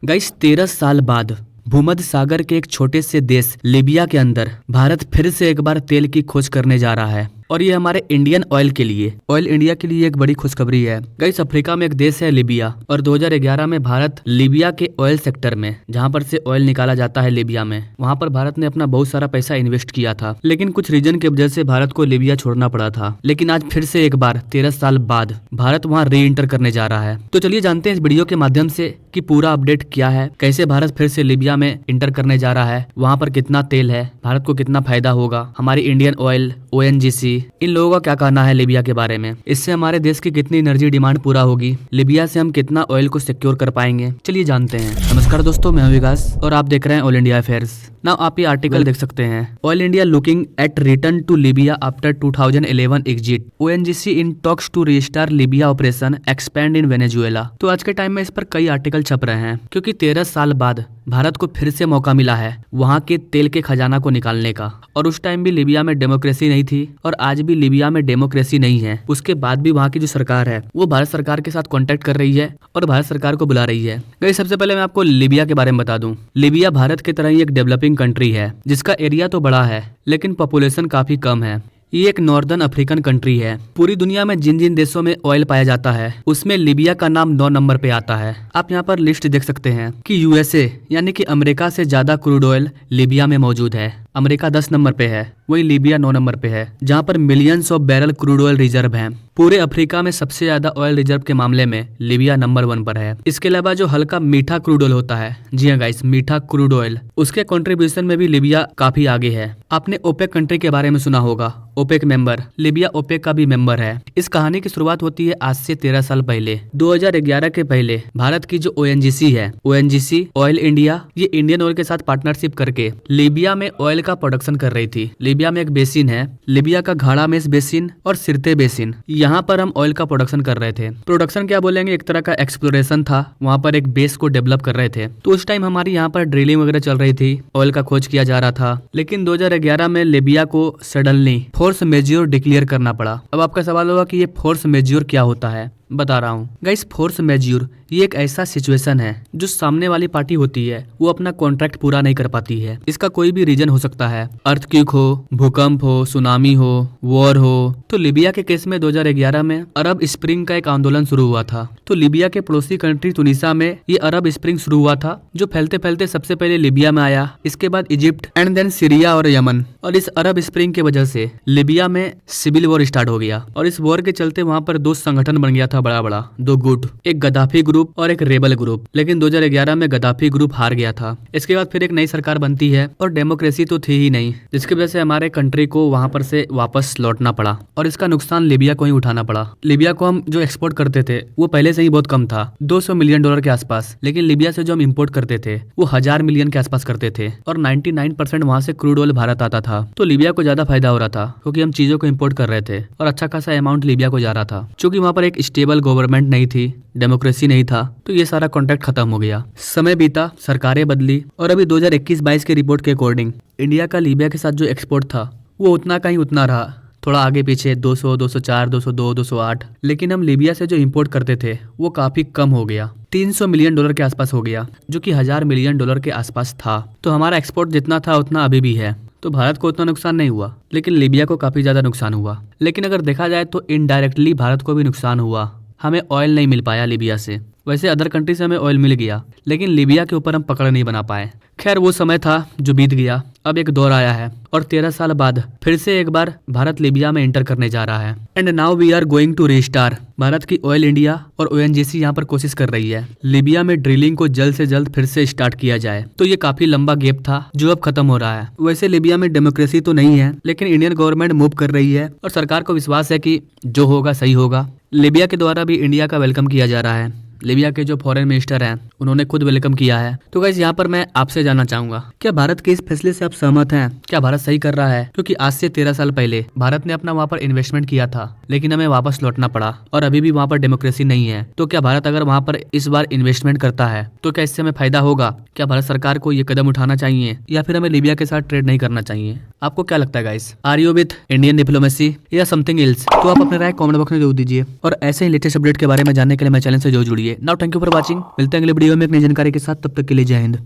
Guys 13 साल बाद भूमध्य सागर के एक छोटे से देश लीबिया के अंदर भारत फिर से एक बार तेल की खोज करने जा रहा है। और ये हमारे इंडियन ऑयल के लिए, ऑयल इंडिया के लिए एक बड़ी खुशखबरी है। गाइस अफ्रीका में एक देश है लीबिया, और 2011 में भारत लीबिया के ऑयल सेक्टर में, जहां पर से ऑयल निकाला जाता है लीबिया में, वहां पर भारत ने अपना बहुत सारा पैसा इन्वेस्ट किया था। लेकिन कुछ रीजन की वजह से भारत को लीबिया छोड़ना पड़ा था। लेकिन आज फिर से एक बार 13 साल बाद भारत वहाँ री एंटर करने जा रहा है। तो चलिए जानते हैं इस वीडियो के माध्यम से कि पूरा अपडेट क्या है, कैसे भारत फिर से लीबिया में इंटर करने जा रहा है, वहाँ पर कितना तेल है, भारत को कितना फायदा होगा, हमारी इंडियन ऑयल, ONGC, इन लोगों का क्या कहना है लीबिया के बारे में, इससे हमारे देश की कितनी एनर्जी डिमांड पूरा होगी, लीबिया से हम कितना ऑयल को सिक्योर कर पाएंगे। चलिए जानते हैं। नमस्कार दोस्तों, मैं हूं विकास और आप देख रहे हैं ऑल इंडिया अफेयर्स। नाउ आप ये आर्टिकल देख सकते हैं, Oil India looking at return to Libya after 2011 exit, ONGC in talks to restart Libya operation expand in Venezuela. तो आज के टाइम में इस पर कई आर्टिकल छप रहे हैं, क्योंकि 13 साल बाद भारत को फिर से मौका मिला है वहाँ के तेल के खजाना को निकालने का। और उस टाइम भी लीबिया में डेमोक्रेसी नहीं थी, और आज भी लीबिया में डेमोक्रेसी नहीं है। उसके बाद भी वहाँ की जो सरकार है वो भारत सरकार के साथ कांटेक्ट कर रही है और भारत सरकार को बुला रही है। गाइस सबसे पहले मैं आपको लीबिया के बारे में बता दूं, लीबिया भारत की तरह ही एक डेवलपिंग कंट्री है, जिसका एरिया तो बड़ा है लेकिन पॉपुलेशन काफी कम है। ये एक नॉर्दर्न अफ्रीकन कंट्री है। पूरी दुनिया में जिन जिन देशों में ऑयल पाया जाता है उसमें लीबिया का नाम 9 नंबर पे आता है। आप यहाँ पर लिस्ट देख सकते हैं कि USA यानी कि अमेरिका से ज्यादा क्रूड ऑयल लीबिया में मौजूद है। अमेरिका 10 नंबर पे है, वही लीबिया 9 नंबर पे है, जहाँ पर millions of barrel crude oil reserve हैं। पूरे अफ्रीका में सबसे ज्यादा ऑयल रिजर्व के मामले में लीबिया नंबर 1 पर है। इसके अलावा जो हल्का मीठा क्रूड ऑयल होता है, जी हाँ गाइस, मीठा क्रूड ऑयल, उसके कंट्रीब्यूशन में भी लीबिया काफी आगे है। आपने ओपेक कंट्री के बारे में सुना होगा, ओपेक मेंबर, लीबिया ओपेक का भी मेंबर है। इस कहानी की शुरुआत होती है आज से 13 साल पहले। 2011 के पहले भारत की जो ONGC है, ONGC ऑयल इंडिया, ये इंडियन ऑयल के साथ पार्टनरशिप करके लीबिया में ऑयल का प्रोडक्शन कर रही थी। लीबिया में एक बेसिन है, लीबिया का घाड़ा मेस बेसिन और सिरते बेसिन, यहाँ पर हम ऑयल का प्रोडक्शन कर रहे थे। प्रोडक्शन क्या बोलेंगे, एक तरह का एक्सप्लोरेशन था, वहाँ पर एक बेस को डेवलप कर रहे थे। तो उस टाइम हमारी यहाँ पर ड्रिलिंग वगैरह चल रही थी, ऑयल का खोज किया जा रहा था। लेकिन 2011 में लीबिया को सडनली फोर्स मेज्योर डिक्लेयर करना पड़ा। अब आपका सवाल होगा कि ये फोर्स मेज्योर क्या होता है, बता रहा हूँ। गाइस फोर्स मेज्योर ये एक ऐसा सिचुएशन है जो सामने वाली पार्टी होती है वो अपना कॉन्ट्रैक्ट पूरा नहीं कर पाती है। इसका कोई भी रीजन हो सकता है, अर्थक्वेक हो, भूकंप हो, सुनामी हो, वॉर हो। तो लीबिया के केस में 2011 में अरब स्प्रिंग का एक आंदोलन शुरू हुआ था। तो लीबिया के पड़ोसी कंट्री तुनिसा में ये अरब स्प्रिंग शुरू हुआ था, जो फैलते फैलते सबसे पहले लीबिया में आया, इसके बाद इजिप्ट एंड देन सीरिया और यमन। और इस अरब स्प्रिंग की वजह से लीबिया में सिविल वॉर स्टार्ट हो गया। और इस वॉर के चलते वहाँ पर 2 संगठन बन गया था बड़ा बड़ा, 2 गुट, एक गद्दाफी ग्रुप और एक रेबल ग्रुप। लेकिन 2011 में गद्दाफी ग्रुप हार गया था। इसके बाद फिर एक नई सरकार बनती है, और डेमोक्रेसी तो थी ही नहीं, जिसकी वजह से हमारे कंट्री को वहां पर से वापस लौटना पड़ा, और इसका नुकसान लीबिया को ही उठाना पड़ा। लीबिया को हम जो एक्सपोर्ट करते थे वो पहले से ही बहुत कम था, $200 मिलियन के आसपास। लेकिन लीबिया से जो हम इम्पोर्ट करते थे वो 1000 मिलियन के आसपास करते थे, और 99% वहाँ से क्रूड ऑयल भारत आता था। तो लीबिया को ज्यादा फायदा हो रहा था, क्योंकि हम चीजों को इम्पोर्ट कर रहे थे और अच्छा खासा अमाउंट लीबिया को जा रहा था। चूंकि वहाँ पर एक स्टेबल गवर्नमेंट नहीं थी, डेमोक्रेसी नहीं था, तो ये सारा कॉन्ट्रैक्ट खत्म हो गया। समय बीता, सरकारें बदली, और अभी 2021-22 के रिपोर्ट के अकॉर्डिंग इंडिया का लीबिया के साथ जो एक्सपोर्ट था वो उतना का ही उतना रहा, थोड़ा आगे पीछे 200, 204, 202, 208। लेकिन हम लीबिया से जो इंपोर्ट करते थे वो काफी कम हो गया, $300 मिलियन के आसपास हो गया, जो कि $1000 मिलियन के आसपास था। तो हमारा एक्सपोर्ट जितना था उतना अभी भी है। तो भारत को उतना नुकसान नहीं हुआ, लेकिन लीबिया को काफी ज्यादा नुकसान हुआ। लेकिन अगर देखा जाए तो इनडायरेक्टली भारत को भी नुकसान हुआ, हमें ऑयल नहीं मिल पाया लीबिया से। वैसे अदर कंट्री से हमें ऑयल मिल गया, लेकिन लीबिया के ऊपर हम पकड़ नहीं बना पाए। खैर वो समय था जो बीत गया, अब एक दौर आया है, और 13 साल बाद फिर से एक बार भारत लीबिया में एंटर करने जा रहा है। And now we are going to restart. Bharat की ऑयल इंडिया और ONGC यहाँ पर कोशिश कर रही है लीबिया में ड्रिलिंग को जल्द से जल्द फिर से स्टार्ट किया जाए। तो ये काफी लंबा गैप था जो अब खत्म हो रहा है। वैसे लीबिया में डेमोक्रेसी तो नहीं है, लेकिन इंडियन गवर्नमेंट मूव कर रही है, और सरकार को विश्वास है कि जो होगा सही होगा। लीबिया के द्वारा भी इंडिया का वेलकम किया जा रहा है। लीबिया के जो फॉरेन मिनिस्टर हैं उन्होंने खुद वेलकम किया है। तो गाइस यहाँ पर मैं आपसे जानना चाहूंगा, क्या भारत के इस फैसले से आप सहमत हैं? क्या भारत सही कर रहा है? क्योंकि आज से 13 साल पहले भारत ने अपना वहाँ पर इन्वेस्टमेंट किया था, लेकिन हमें वापस लौटना पड़ा, और अभी भी वहाँ पर डेमोक्रेसी नहीं है। तो क्या भारत अगर वहाँ पर इस बार इन्वेस्टमेंट करता है तो क्या इससे हमें फायदा होगा? क्या भारत सरकार को ये कदम उठाना चाहिए, या फिर हमें लीबिया के साथ ट्रेड नहीं करना चाहिए? आपको क्या लगता है guys? Are you with Indian diplomacy या समथिंग एल्स? तो आप अपने राय कमेंट बॉक्स में जरूर दीजिए, और ऐसे ही लेटेस्ट अपडेट के बारे में जानने के लिए मेरे चैनल से जरूर जुड़िए। चाहिए। Now thank you for watching, मिलते हैं अगले वीडियो में एक नई जानकारी के साथ, तब तक के लिए जय हिंद।